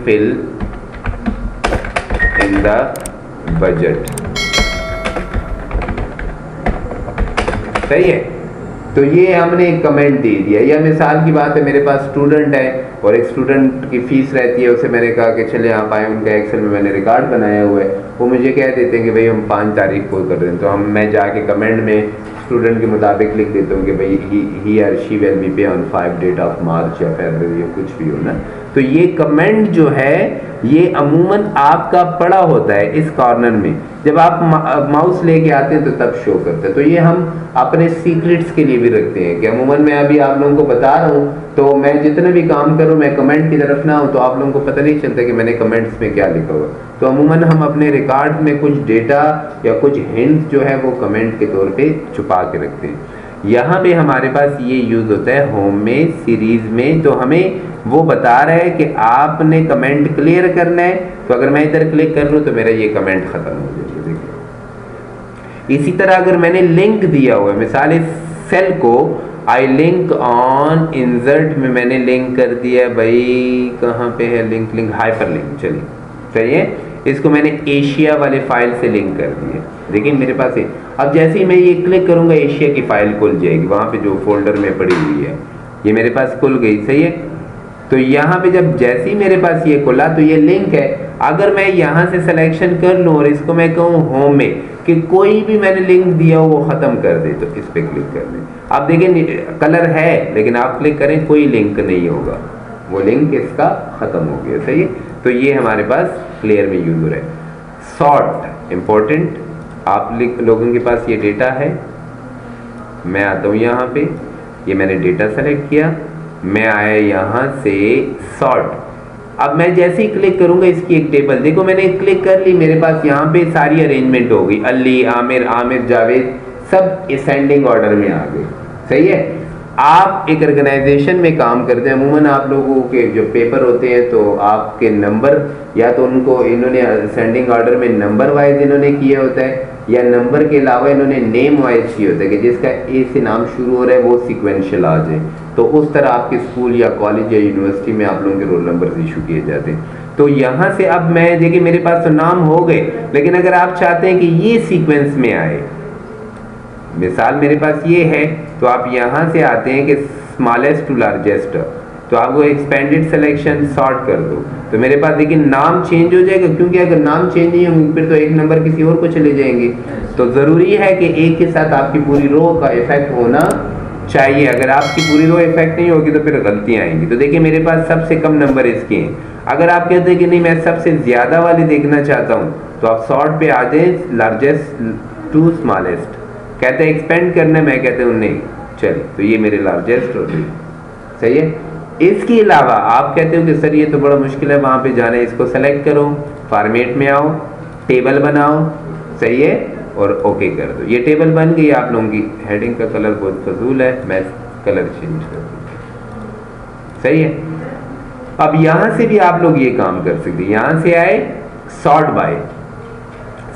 fill in the budget। सही है। तो ये हमने एक कमेंट दे दिया, या मिसाल की बात है मेरे पास स्टूडेंट है और एक स्टूडेंट की फीस रहती है, उसे मैंने कहा कि चले आप आए, उनका एक्सेल में मैंने रिकॉर्ड बनाया हुआ है, वो मुझे कह देते हैं कि भाई हम 5 तारीख को कर दें, तो मैं जाके कमेंट में स्टूडेंट के मुताबिक लिख देता हूँ कि भाई ही और शी विल बी पे ऑन 5 डेट ऑफ मार्च या फरवरी या कुछ भी हो ना। तो ये कमेंट जो है ये अमूमन आपका पड़ा होता है इस कॉर्नर में, जब आप माउस लेके आते हैं तो तब शो करते हैं। तो ये हम अपने सीक्रेट्स के लिए भी रखते हैं कि अमूमन मैं अभी आप लोगों को बता रहा हूँ, तो मैं जितना भी काम करूँ मैं कमेंट की तरफ ना हूँ तो आप लोगों को पता नहीं चलता कि मैंने कमेंट्स में क्या लिखा हुआ। तो अमूमन हम अपने रिकॉर्ड में कुछ डेटा या कुछ हिंट जो है वो कमेंट के तौर पे छुपा के रखते हैं। यहाँ पे हमारे पास ये यूज होता है होम में, सीरीज में, तो हमें वो बता रहा है कि आपने कमेंट क्लियर करना है। तो अगर मैं इधर क्लिक कर लूँ तो मेरा ये कमेंट खत्म हो जाएगा। देखिए इसी तरह अगर मैंने लिंक दिया हुआ है, मिसाल इस सेल को आई लिंक ऑन इंसर्ट में मैंने लिंक कर दिया भाई, कहाँ पे है लिंक हाइपर लिंक, चलिए सही है, इसको मैंने एशिया वाले फाइल से लिंक कर दिया। देखिए मेरे पास है, अब जैसे ही मैं ये क्लिक करूंगा एशिया की फाइल खुल जाएगी, वहां पे जो फोल्डर में पड़ी हुई है ये मेरे पास खुल गई, सही है। तो यहाँ पे जब जैसे ही मेरे पास ये खुला तो ये लिंक है। अगर मैं यहाँ से सिलेक्शन कर लूँ और इसको मैं कहूँ होम में कि कोई भी मैंने लिंक दिया हो वो ख़त्म कर दे, तो इस पर क्लिक कर दें। आप देखिए कलर है लेकिन आप क्लिक करें कोई लिंक नहीं होगा, वो लिंक इसका ख़त्म हो गया, सही है। तो ये हमारे पास क्लियर में यूज हो रहा है। सॉर्ट इम्पोर्टेंट, आप लोगों के पास ये डेटा है, मैं आता हूँ यहाँ पे, ये मैंने डेटा सेलेक्ट किया, मैं आया यहाँ से सॉर्ट। अब मैं जैसे ही क्लिक करूंगा इसकी एक टेबल, देखो मैंने क्लिक कर ली, मेरे पास यहाँ पे सारी अरेंजमेंट हो गई, अली, आमिर, जावेद सब असेंडिंग ऑर्डर में आ गए, सही है। आप एक ऑर्गेनाइजेशन में काम करते हैं, अमूमन आप लोगों के जो पेपर होते हैं तो आपके नंबर या तो उनको इन्होंने असेंडिंग ऑर्डर में नंबर वाइज इन्होंने किया होता है, या नंबर के अलावा इन्होंने नेम वाइज किया होता है कि जिसका ए से नाम शुरू हो रहा है वो सीक्वेंशियल आ जाए। तो उस तरह आपके स्कूल या कॉलेज या यूनिवर्सिटी में आप लोगों के रोल नंबर इशू किए जाते हैं। तो यहाँ से अब मैं देखिए मेरे पास तो नाम हो गए, लेकिन अगर आप चाहते हैं कि ये सीक्वेंस में आए, मिसाल मेरे पास ये है, तो आप यहाँ से आते हैं कि स्मॉलेस्ट टू लार्जेस्ट, तो आप वो एक्सपेंडेड सिलेक्शन सॉर्ट कर दो, तो मेरे पास देखिए नाम चेंज हो जाएगा, क्योंकि अगर नाम चेंज नहीं होंगे फिर तो एक नंबर किसी और को चले जाएंगे। तो ज़रूरी है कि एक के साथ आपकी पूरी रो का इफेक्ट होना चाहिए, अगर आपकी पूरी रो इफेक्ट नहीं होगी तो फिर गलतियाँ आएंगी। तो देखिए मेरे पास सबसे कम नंबर इसके हैं। अगर आप कहते हैं कि नहीं मैं सबसे ज़्यादा वाली देखना चाहता हूँ, तो आप सॉर्ट पे आ जाए, लार्जेस्ट टू स्मॉलेस्ट, कहते हैं एक्सपेंड करना, मैं कहते हूँ नहीं, चलिए तो ये मेरे लार्जेस्ट हो गई, सही है। इसके अलावा आप कहते हो कि सर ये तो बड़ा मुश्किल है वहाँ पे जाना है, इसको सेलेक्ट करो, फॉर्मेट में आओ, टेबल बनाओ, सही है, और ओके कर दो। ये टेबल बन गई। आप लोगों की हेडिंग का कलर बहुत फजूल है, मैं कलर चेंज कर दूँ, सही है। अब यहाँ से भी आप लोग ये काम कर सकते हैं, यहाँ से आए sort by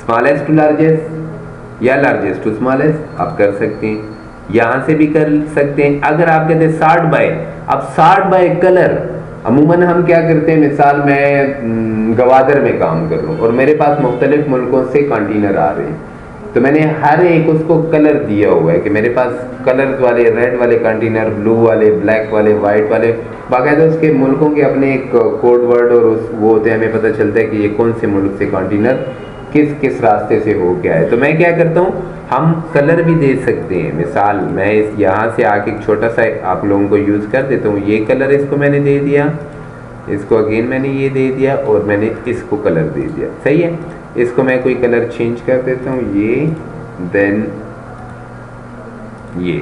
smallest to largest या लार्जेस्ट टू स्मॉलेस्ट आप कर सकते हैं, यहाँ से भी कर सकते हैं। अगर आप कहते हैं सॉर्ट बाय, अब सॉर्ट बाय कलर, अमूमन हम क्या करते हैं, मिसाल मैं गवादर में काम कर रहा हूँ और मेरे पास मुख्तलिफ मुल्कों से कंटेनर आ रहे हैं, तो मैंने हर एक उसको कलर दिया हुआ है कि मेरे पास कलर वाले, रेड वाले कंटेनर, ब्लू वाले, ब्लैक वाले, वाइट वाले, बाकायदा उसके मुल्कों के अपने एक कोड वर्ड और वो होते हैं, हमें पता चलता है कि ये कौन से मुल्क से कंटेनर किस किस रास्ते से हो गया है। तो मैं क्या करता हूँ, हम कलर भी दे सकते हैं। मिसाल मैं इस यहाँ से आके एक छोटा सा आप लोगों को यूज़ कर देता हूँ, ये कलर इसको मैंने दे दिया, इसको अगेन मैंने ये दे दिया और मैंने इसको कलर दे दिया, सही है। इसको मैं कोई कलर चेंज कर देता हूँ, ये देन ये।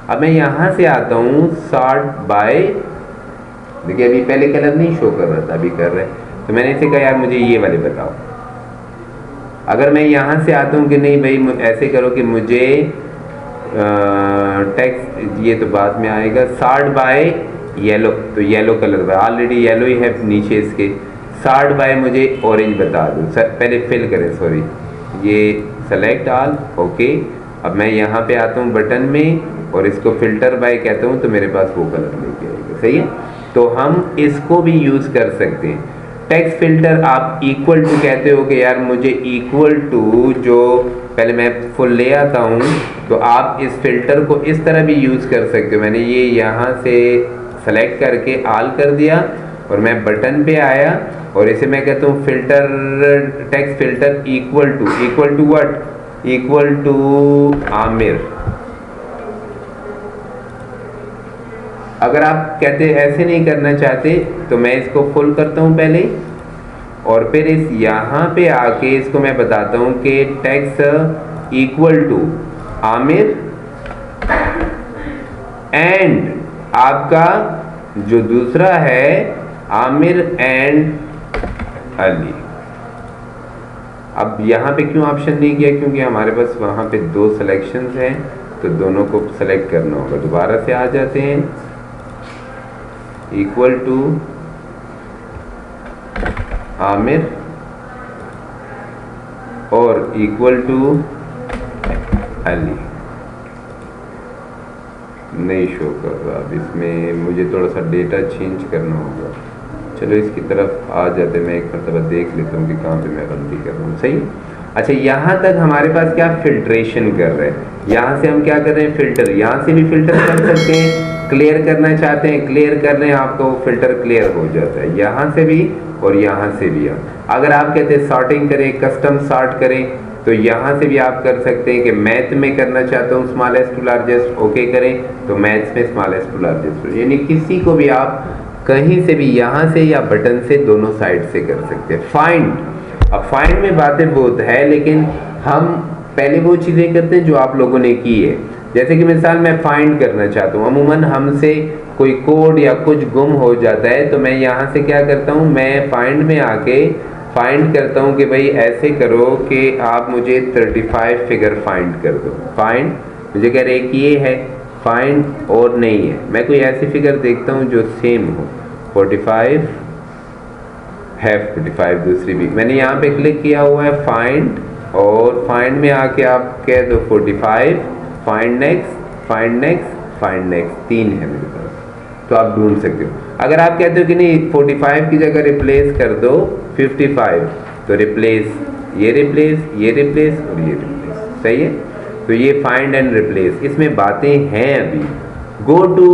अब मैं यहाँ से आता हूँ सॉर्ट बाय, देखिए अभी पहले कलर नहीं शो कर रहा था, अभी कर रहे हैं, तो मैंने इसे कहा यार मुझे ये वाले बताओ। अगर मैं यहाँ से आता हूँ कि नहीं भाई ऐसे करो कि मुझे टेक्स्ट, ये तो बाद में आएगा, सॉर्ट बाय येलो, तो येलो कलर है, ऑलरेडी येलो ही है नीचे इसके। सॉर्ट बाय मुझे ऑरेंज बता दो, पहले फिल करें, सॉरी, ये सेलेक्ट ऑल, ओके। अब मैं यहाँ पे आता हूँ बटन में और इसको फिल्टर बाय कहता हूँ, तो मेरे पास वो कलर लेके आएगा, सही है। तो हम इसको भी यूज़ कर सकते हैं। टेक्स्ट फिल्टर आप इक्वल टू कहते हो कि यार मुझे इक्वल टू, जो पहले मैं फुल ले आता हूँ, तो आप इस फिल्टर को इस तरह भी यूज़ कर सकते हो। मैंने ये यहाँ से सेलेक्ट करके आल कर दिया और मैं बटन पे आया और इसे मैं कहता हूँ filter, text filter equal to what, equal to Aamir. अगर आप कहते ऐसे नहीं करना चाहते तो मैं इसको फुल करता हूँ पहले, और फिर इस यहाँ पे आके इसको मैं बताता हूँ कि text equal to Aamir and आपका जो दूसरा है आमिर एंड अली। अब यहाँ पे क्यों ऑप्शन नहीं किया, क्योंकि हमारे पास वहाँ पे दो सिलेक्शंस हैं, तो दोनों को सेलेक्ट करना होगा। दोबारा से आ जाते हैं, इक्वल टू आमिर और इक्वल टू अली। नहीं शो कर रहा, अब इसमें मुझे थोड़ा सा डेटा चेंज करना होगा। चलो इसकी तरफ आ जाते, मैं एक मरतबा देख लेता हूँ कि कहाँ पे मैं गलती कर रहा हूँ। सही। अच्छा, यहाँ तक हमारे पास क्या फिल्ट्रेशन कर रहे हैं, यहाँ से हम क्या कर रहे हैं फिल्टर, यहाँ से भी फिल्टर कर सकते हैं, क्लियर करना चाहते हैं क्लियर कर रहे हैं, आपका वो फिल्टर क्लियर हो जाता है यहाँ से भी और यहाँ से भी। अगर आप कहते हैं सॉर्टिंग करें, कस्टम सॉर्ट करें, तो यहाँ से भी आप कर सकते हैं कि मैथ में करना चाहता हूँ स्मॉलेस्ट टू लार्जेस्ट, ओके करें तो मैथ्स में स्मॉलेस्ट टू लार्जेस्ट, यानी किसी को भी आप कहीं से भी यहाँ से या बटन से दोनों साइड से कर सकते हैं। फाइंड, अब फाइंड में बातें बहुत है, लेकिन हम पहले वो चीज़ें करते हैं जो आप लोगों ने की है। जैसे कि मिसाल मैं फाइंड करना चाहता हूँ, अमूमन हमसे कोई कोड या कुछ गुम हो जाता है, तो मैं यहाँ से क्या करता हूँ, मैं फाइंड में आके फाइंड करता हूँ कि भाई ऐसे करो कि आप मुझे 35 फिगर फाइंड कर दो। फाइंड मुझे कह रहे कि ये है फाइंड और नहीं है, मैं कोई ऐसी फिगर देखता हूँ जो सेम हो, 45 है, 45 दूसरी भी। मैंने यहाँ पे क्लिक किया हुआ है फाइंड, और फाइंड में आके आप कह दो 45, find next, find next, find next, 3 है मेरे पास, तो आप ढूंढ सकते हो। अगर आप कहते हो कि नहीं 45 की जगह रिप्लेस कर दो 55, तो रिप्लेस, ये रिप्लेस, ये रिप्लेस और ये रिप्लेस, सही है। तो ये फाइंड एंड रिप्लेस, इसमें बातें हैं अभी। गो टू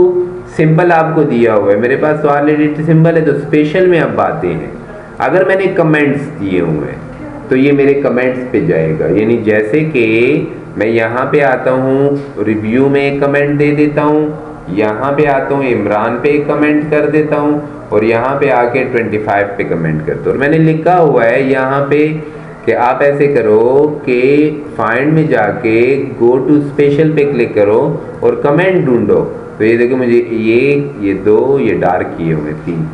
सिंपल आपको दिया हुआ है, मेरे पास तो ऑलरेडी सिंपल है, तो स्पेशल में अब बातें हैं। अगर मैंने कमेंट्स दिए हुए हैं तो ये मेरे कमेंट्स पे जाएगा, यानी जैसे कि मैं यहाँ पे आता हूँ रिव्यू में एक कमेंट दे देता हूँ, यहाँ पे आता हूँ इमरान पे एक कमेंट कर देता हूँ, और यहाँ पे आके 25 पे कमेंट करता हूँ। और मैंने लिखा हुआ है यहाँ पे कि आप ऐसे करो कि फाइंड में जाके गो टू स्पेशल पे क्लिक करो और कमेंट ढूंढो। तो ये देखो मुझे ये 2 ये डार्क किए हुए 3,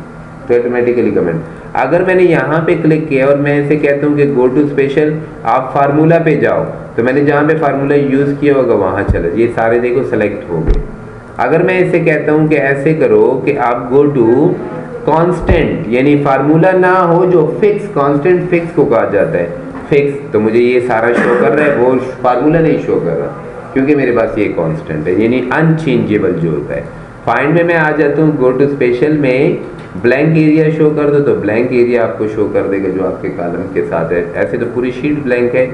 तो ऑटोमेटिकली कमेंट। अगर मैंने यहाँ पे क्लिक किया और मैं ऐसे कहता हूँ कि गो टू स्पेशल, आप फार्मूला पे जाओ, तो मैंने जहाँ पे फार्मूला यूज़ किया होगा वहाँ चले, ये सारे देखो सेलेक्ट हो गए। अगर मैं इसे कहता हूँ कि ऐसे करो कि आप गो टू कांस्टेंट, यानी फार्मूला ना हो जो फिक्स, कांस्टेंट फिक्स को कहा जाता है, फिक्स, तो मुझे ये सारा शो कर रहा है, वो फार्मूला नहीं शो कर रहा क्योंकि मेरे पास ये कांस्टेंट है, यानी अनचेंजेबल जो होता है। फाइंड में मैं आ जाता हूँ, गो टू स्पेशल में ब्लैंक एरिया शो कर दो, तो ब्लैंक एरिया आपको शो कर देगा जो आपके कॉलम के साथ है। ऐसे तो पूरी शीट ब्लैंक है,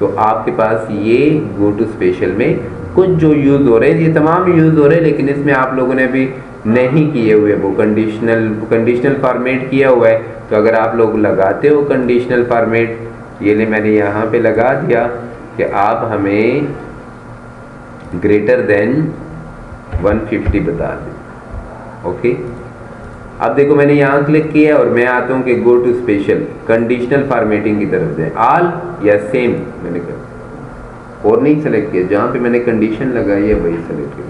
तो आपके पास ये गो टू स्पेशल में कुछ जो यूज़ हो रहे हैं, ये तमाम यूज़ हो रहे हैं, लेकिन इसमें आप लोगों ने अभी नहीं किए हुए वो कंडीशनल फॉर्मेट किया हुआ है। तो अगर आप लोग लगाते हो कंडीशनल फॉर्मेट, ये ले मैंने यहाँ पे लगा दिया कि आप हमें ग्रेटर देन 150 बता दें, ओके। अब देखो मैंने यहाँ क्लिक किया और मैं आता हूँ कि go to special, conditional formatting की तरफ जाए, ऑल या सेम मैंने कहा, और नहीं सेलेक्ट किया, जहाँ पे मैंने कंडीशन लगाई है वही सेलेक्ट किया।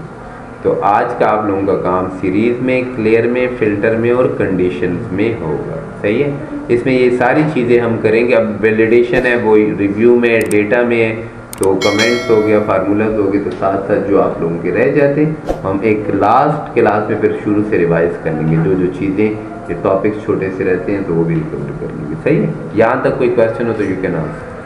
तो आज का आप लोगों का काम सीरीज़ में, क्लियर में, फिल्टर में और कंडीशन में होगा, सही है। इसमें ये सारी चीज़ें हम करेंगे। अब वैलिडेशन है वो रिव्यू में, डेटा में है, तो कमेंट्स हो गया, फार्मूलाज हो गए, तो साथ साथ जो आप लोगों के रह जाते हैं हम एक लास्ट क्लास में फिर शुरू से रिवाइज कर लेंगे। जो चीज़ें, ये टॉपिक्स छोटे से रहते हैं तो वो भी रिकवर कर लेंगे, सही है। यहाँ तक कोई क्वेश्चन हो तो यू कैन आस्क।